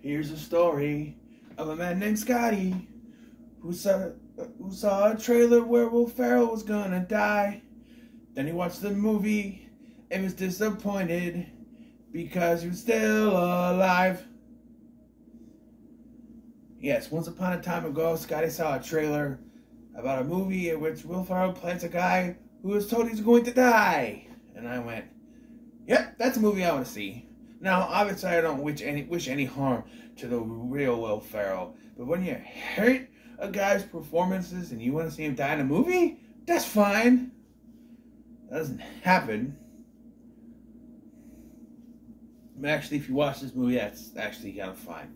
Here's a story of a man named Scotty who saw a trailer where Will Ferrell was gonna die. Then he watched the movie and was disappointed because he was still alive. Yes, once upon a time ago, Scotty saw a trailer about a movie in which Will Ferrell plays a guy who was told he's going to die. And I went, yep, that's a movie I want to see. Now, obviously, I don't wish any harm to the real Will Ferrell. But when you hate a guy's performances and you want to see him die in a movie, that's fine. That doesn't happen. But actually, if you watch this movie, that's actually kind of fine.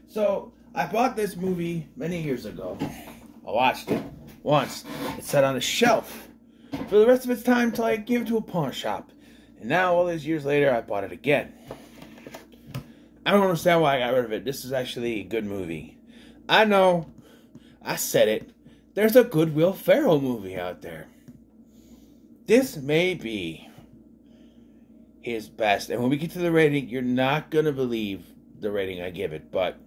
So, I bought this movie many years ago. I watched it once. It sat on a shelf for the rest of its time until I gave it to a pawn shop. And now, all these years later, I bought it again. I don't understand why I got rid of it. This is actually a good movie. I know, I said it. There's a good Will Ferrell movie out there. This may be his best. And when we get to the rating, you're not going to believe the rating I give it. But,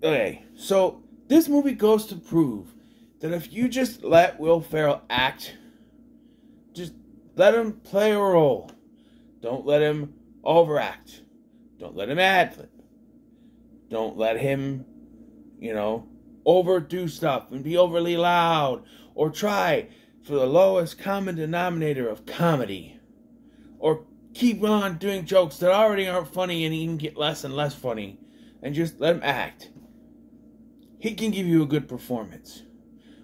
okay, so this movie goes to prove that if you just let Will Ferrell act, just let him play a role. Don't let him overact. Don't let him ad-lib. Don't let him, overdo stuff and be overly loud. Or try for the lowest common denominator of comedy. Or keep on doing jokes that already aren't funny and even get less and less funny. And just let him act. He can give you a good performance.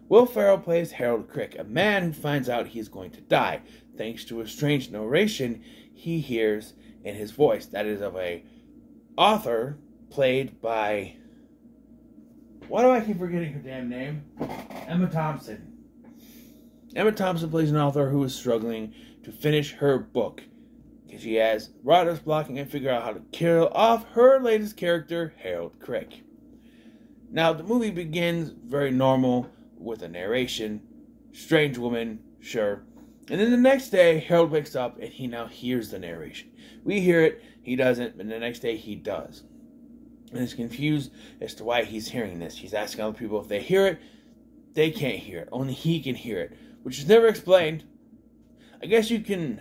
Will Ferrell plays Harold Crick, a man who finds out he is going to die, thanks to a strange narration he hears in his voice. That is of a author played by... Why do I keep forgetting her damn name? Emma Thompson. Emma Thompson plays an author who is struggling to finish her book because she has writer's block and can't figure out how to kill off her latest character, Harold Crick. Now, the movie begins very normal with a narration. Strange woman, sure. And then the next day, Harold wakes up and he now hears the narration. We hear it, he doesn't, but the next day he does. And he's confused as to why he's hearing this. He's asking other people if they hear it. They can't hear it. Only he can hear it, which is never explained. I guess you can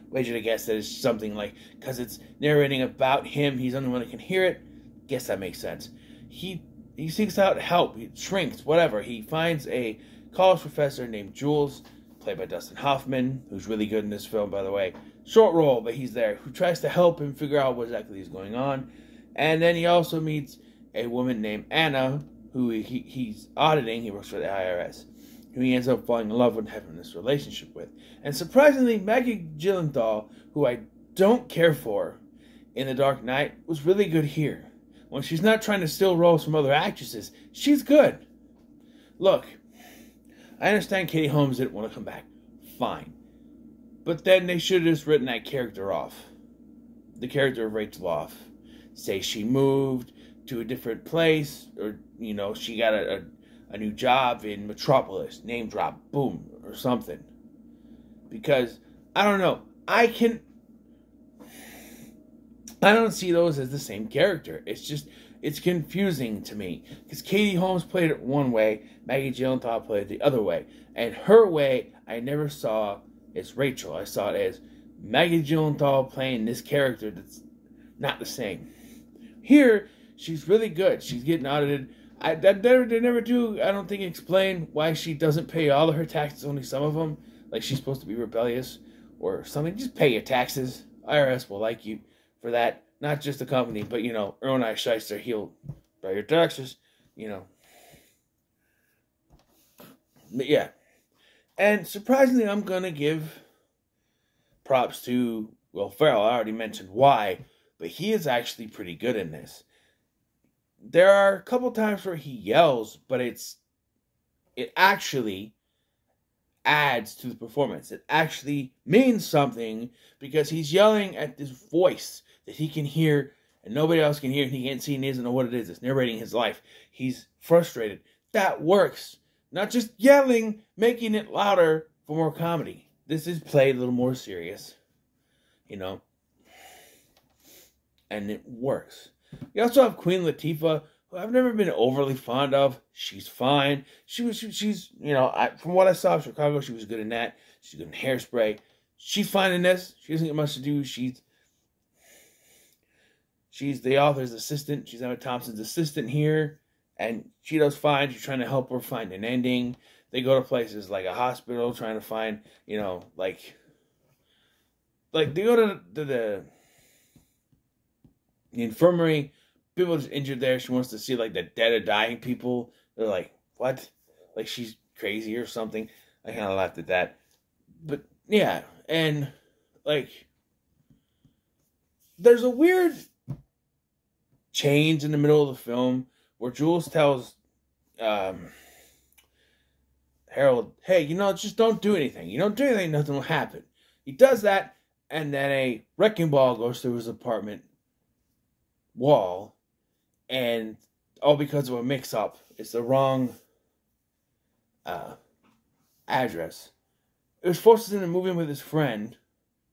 wager to guess that it's something like, because it's narrating about him, he's the only one that can hear it. Guess that makes sense. He seeks out help. He shrinks, whatever. He finds a college professor named Jules, played by Dustin Hoffman, who's really good in this film, by the way. Short role, but he's there, who tries to help him figure out what exactly is going on. And then he also meets a woman named Anna, who he's auditing. He works for the IRS, who he ends up falling in love with and having this relationship with. And surprisingly, Maggie Gyllenhaal, who I don't care for in The Dark Knight, was really good here. When she's not trying to steal roles from other actresses, she's good. Look, I understand Katie Holmes didn't want to come back. Fine. But then they should have just written that character off. The character of Rachel off. Say she moved to a different place, or, she got a new job in Metropolis. Name drop. Boom. Or something. Because, I don't know. I don't see those as the same character. It's confusing to me. Because Katie Holmes played it one way, Maggie Gyllenhaal played it the other way. And her way, I never saw as Rachel. I saw it as Maggie Gyllenhaal playing this character that's not the same. Here, she's really good. She's getting audited. They never do, I don't think, explain why she doesn't pay all of her taxes, only some of them. Like she's supposed to be rebellious or something. Just pay your taxes. IRS will like you for that. Not just the company, but, Earl Nye Shyster, he'll pay your taxes, But yeah. And surprisingly, I'm going to give props to Will Ferrell. I already mentioned why, but he is actually pretty good in this. There are a couple times where he yells, but it actually adds to the performance. It actually means something because he's yelling at this voice that he can hear and nobody else can hear and he can't see and he doesn't know what it is. It's narrating his life. He's frustrated. That works. Not just yelling, making it louder for more comedy. This is played a little more serious. and it works. You also have Queen Latifah, who I've never been overly fond of. She's fine. She's from what I saw of Chicago, she was good in that. She's good in Hairspray. She's fine in this. She doesn't get much to do. She's the author's assistant. She's Emma Thompson's assistant here, and she does fine. She's trying to help her find an ending. They go to places like a hospital, trying to find, like they go to the infirmary. People just injured there. She wants to see like the dead or dying people. They're like, what? Like she's crazy or something. I kind of laughed at that. But yeah, and like there's a weird change in the middle of the film where Jules tells Harold, hey, just don't do anything. You don't do anything, nothing will happen. He does that, and then a wrecking ball goes through his apartment wall, and all because of a mix-up. It's the wrong address. It was supposed to move in with his friend,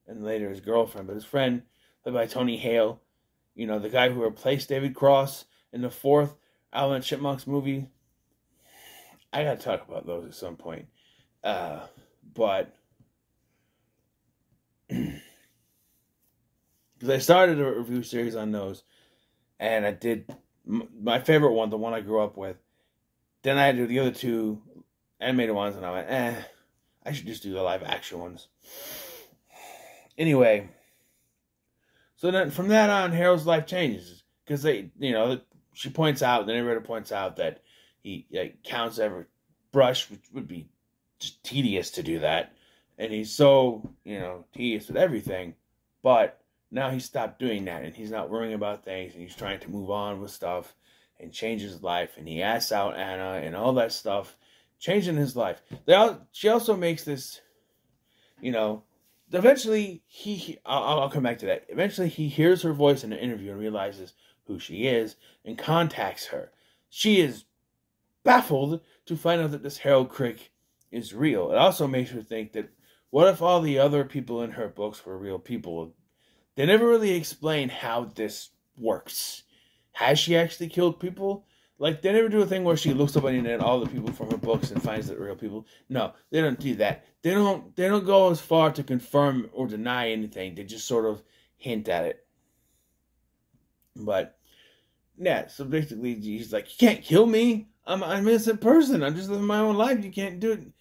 and later his girlfriend, but his friend, played by Tony Hale, the guy who replaced David Cross in the 4th Alvin and Chipmunks movie. I gotta talk about those at some point. But because I started a review series on those, and I did my favorite one, the one I grew up with. Then I had to do the other 2 animated ones, and I went, I should just do the live action ones. Anyway, so then from that on, Harold's life changes because she points out, the narrator points out that he counts every brush, which would be just tedious to do that, and he's so tedious with everything. But now he's stopped doing that, and he's not worrying about things, and he's trying to move on with stuff and change his life. And he asks out Anna and all that stuff, changing his life. She also makes this, eventually I'll come back to that. Eventually he hears her voice in an interview and realizes who she is and contacts her. She is baffled to find out that this Harold Crick is real. It also makes her think that what if all the other people in her books were real people? They never really explain how this works. Has she actually killed people? Like, they never do a thing where she looks up on the internet all the people from her books and finds that real people. No, they don't do that. They don't go as far to confirm or deny anything. They just sort of hint at it. But yeah, so basically he's like, you can't kill me. I'm an innocent person. I'm just living my own life. You can't do it.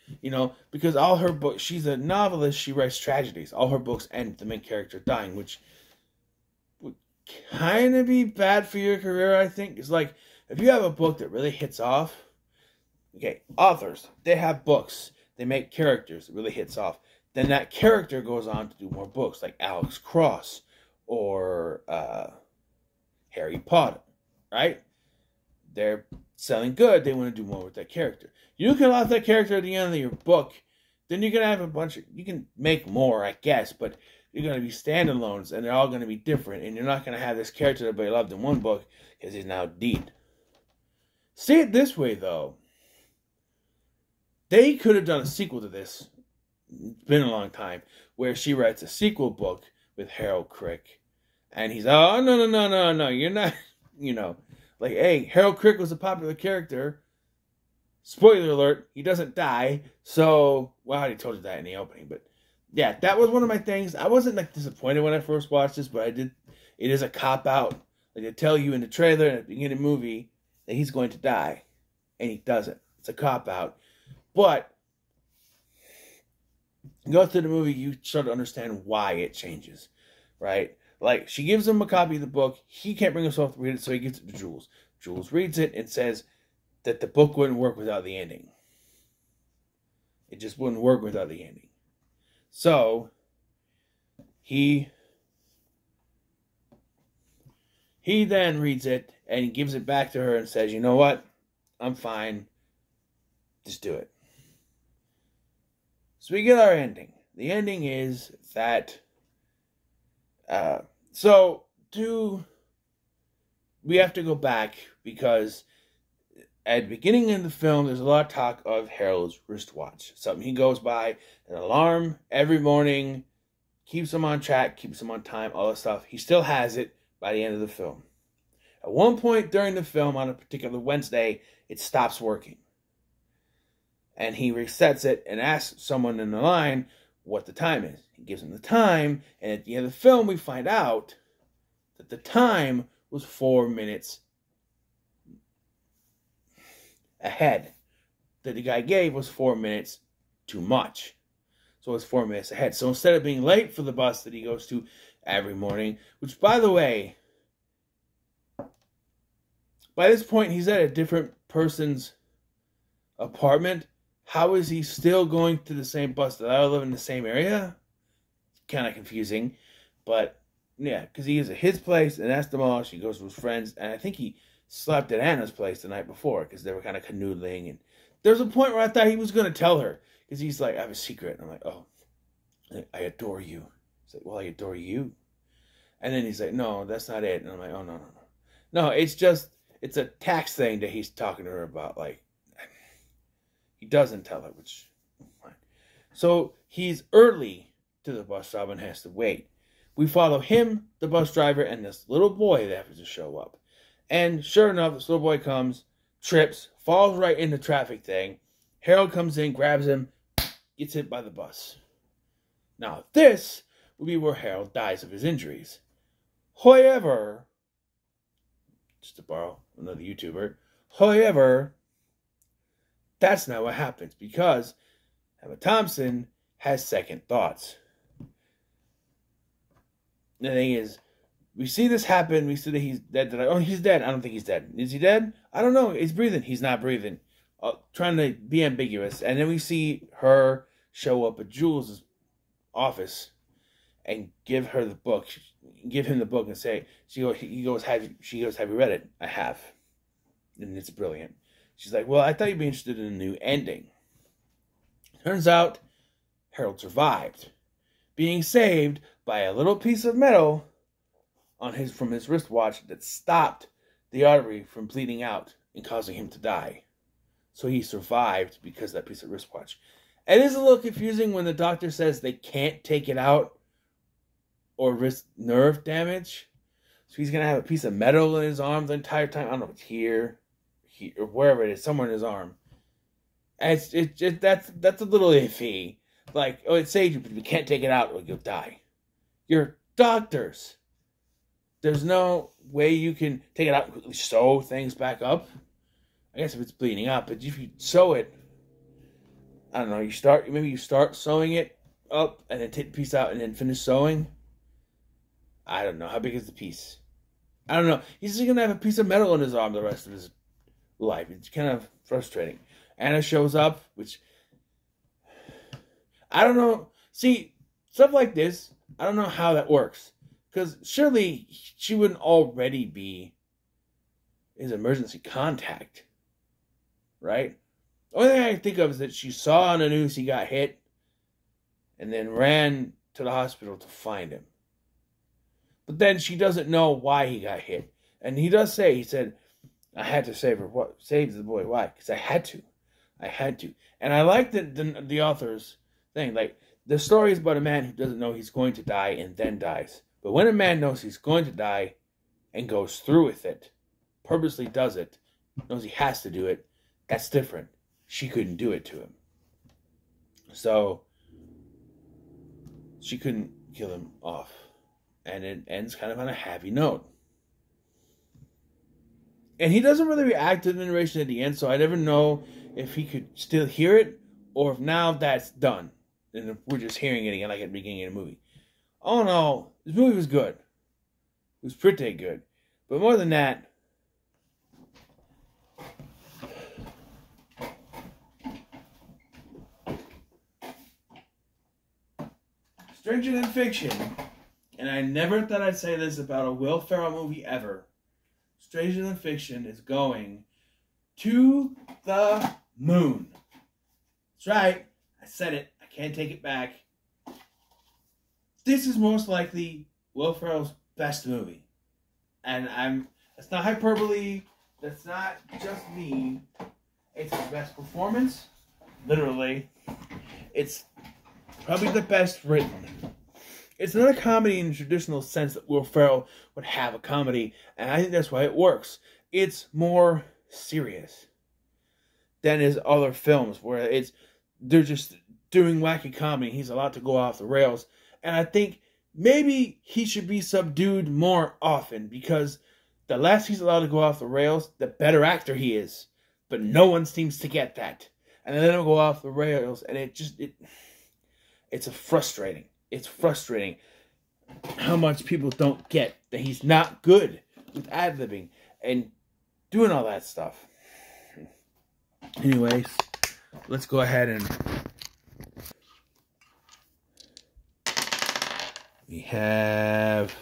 Because all her books, she's a novelist. She writes tragedies. All her books end with the main character dying, which would kind of be bad for your career, I think. It's like, if you have a book that really hits off, okay, authors, they have books. They make characters that really hits off. Then that character goes on to do more books, like Alex Cross or Harry Potter, right? They're selling good. They want to do more with that character. You can have that character at the end of your book. Then you're going to have you can make more, I guess, but you're going to be standalones, and they're all going to be different. And you're not going to have this character that everybody loved in one book because he's now dead. See it this way, though. They could have done a sequel to this. It's been a long time. Where she writes a sequel book with Harold Crick. And he's, oh, no. You're not, Like, hey, Harold Crick was a popular character. Spoiler alert, he doesn't die. So, well, I already told you that in the opening. But, yeah, that was one of my things. I wasn't, disappointed when I first watched this. But it is a cop-out. Like, they tell you in the trailer and at the beginning of the movie that he's going to die, and he doesn't. It's a cop-out. But you go through the movie, you start to understand why it changes, right? Like, she gives him a copy of the book. He can't bring himself to read it, so he gives it to Jules. Jules reads it and says that the book wouldn't work without the ending. It just wouldn't work without the ending. So, he then reads it, and he gives it back to her and says, you know what? I'm fine. Just do it. So we get our ending. The ending is that, we have to go back because at the beginning of the film, there's a lot of talk of Harold's wristwatch. Something he goes by, an alarm every morning, keeps him on track, keeps him on time, all that stuff. He still has it, by the end of the film. At one point during the film, on a particular Wednesday, it stops working. And he resets it and asks someone in the line what the time is. He gives him the time, and at the end of the film, we find out that the time was 4 minutes ahead. That the guy gave was 4 minutes too much. So it's 4 minutes ahead. So instead of being late for the bus that he goes to every morning, which, by the way, by this point, he's at a different person's apartment. How is he still going to the same bus that I live in the same area? It's kind of confusing. But, yeah, because he is at his place, and that's the mall. She goes with his friends. And I think he slept at Anna's place the night before because they were kind of canoodling. And there's a point where I thought he was going to tell her. Because he's like, I have a secret. And I'm like, oh, I adore you. He's like, well, I adore you. And then he's like, no, that's not it. And I'm like, oh, no. No, it's just, it's a tax thing that he's talking to her about. Like, he doesn't tell her, which, fine. So he's early to the bus stop and has to wait. We follow him, the bus driver, and this little boy that happens to show up. And sure enough, this little boy comes, trips, falls right in the traffic thing. Harold comes in, grabs him, gets hit by the bus. Now, this will be where Harold dies of his injuries. However, just to borrow another YouTuber, however, that's not what happens because Emma Thompson has second thoughts. The thing is, we see this happen. We see that he's dead. They're like, oh, he's dead. I don't think he's dead. Is he dead? I don't know. He's breathing. He's not breathing. Trying to be ambiguous. And then we see her show up at Jules' office and give her the book. Give him the book and say, she goes, have you read it? I have. And it's brilliant. She's like, well, I thought you'd be interested in a new ending. Turns out, Harold survived, being saved by a little piece of metal from his wristwatch that stopped the artery from bleeding out and causing him to die. So he survived because of that piece of wristwatch. It is a little confusing when the doctor says they can't take it out or risk nerve damage. So he's going to have a piece of metal in his arm the entire time. I don't know if it's here or wherever it is, somewhere in his arm. And that's a little iffy. Like, oh, it saved you, but you can't take it out or you'll die. You're doctors. There's no way you can take it out and quickly sew things back up. I guess if it's bleeding out, but if you sew it, I don't know, you start sewing it up and then take the piece out and then finish sewing. I don't know. How big is the piece? I don't know. He's just going to have a piece of metal in his arm the rest of his life. It's kind of frustrating. Anna shows up, which I don't know. See, stuff like this, I don't know how that works. Because surely she wouldn't already be his emergency contact. Right? The only thing I can think of is that she saw on the news he got hit and then ran to the hospital to find him. But then she doesn't know why he got hit. And he does say, he said, I had to save her. What? Save the boy. Why? Because I had to. I had to. And I like the author's thing. Like, the story is about a man who doesn't know he's going to die and then dies. But when a man knows he's going to die and goes through with it, purposely does it, knows he has to do it, that's different. She couldn't do it to him. So, she couldn't kill him off. And it ends kind of on a happy note. And he doesn't really react to the narration at the end, so I never know if he could still hear it, or if now that's done. And if we're just hearing it again like at the beginning of the movie. Oh no, this movie was good. It was pretty good. But more than that, Stranger Than Fiction, and I never thought I'd say this about a Will Ferrell movie ever, Stranger Than Fiction is going to the moon. That's right, I said it, I can't take it back. This is most likely Will Ferrell's best movie. And that's not hyperbole, that's not just me. It's his best performance, literally. It's probably the best written. It's not a comedy in the traditional sense that Will Ferrell would have a comedy, and I think that's why it works. It's more serious than his other films, where they're just doing wacky comedy. He's allowed to go off the rails, and I think maybe he should be subdued more often, because the less he's allowed to go off the rails, the better actor he is. But no one seems to get that, and then they'll go off the rails, and it's frustrating. It's frustrating how much people don't get that he's not good with ad-libbing and doing all that stuff. Anyways, let's go ahead and we have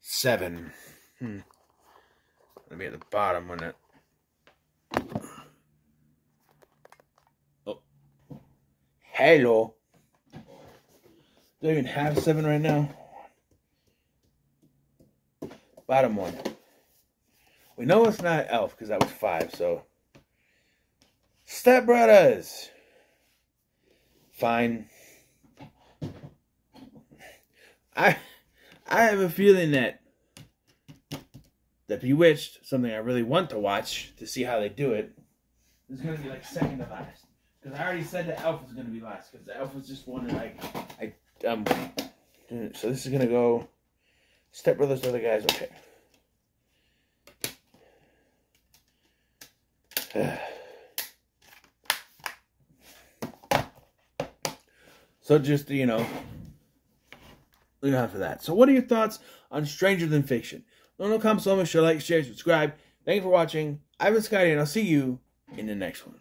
7. Let me at the bottom when it. Oh, hello. Do I even have 7 right now? Bottom one. We know it's not Elf because that was 5. So, Step Brothers. Fine. I have a feeling that Bewitched, something I really want to watch to see how they do it, is going to be like second to last. Because I already said that Elf was going to be last. Because the Elf was just one that so this is going to go Step Brothers, other guys, okay. So just, look out for that. So what are your thoughts on Stranger Than Fiction? No comments, so much. Like, share, subscribe. Thank you for watching. I've been Scotty, and I'll see you in the next one.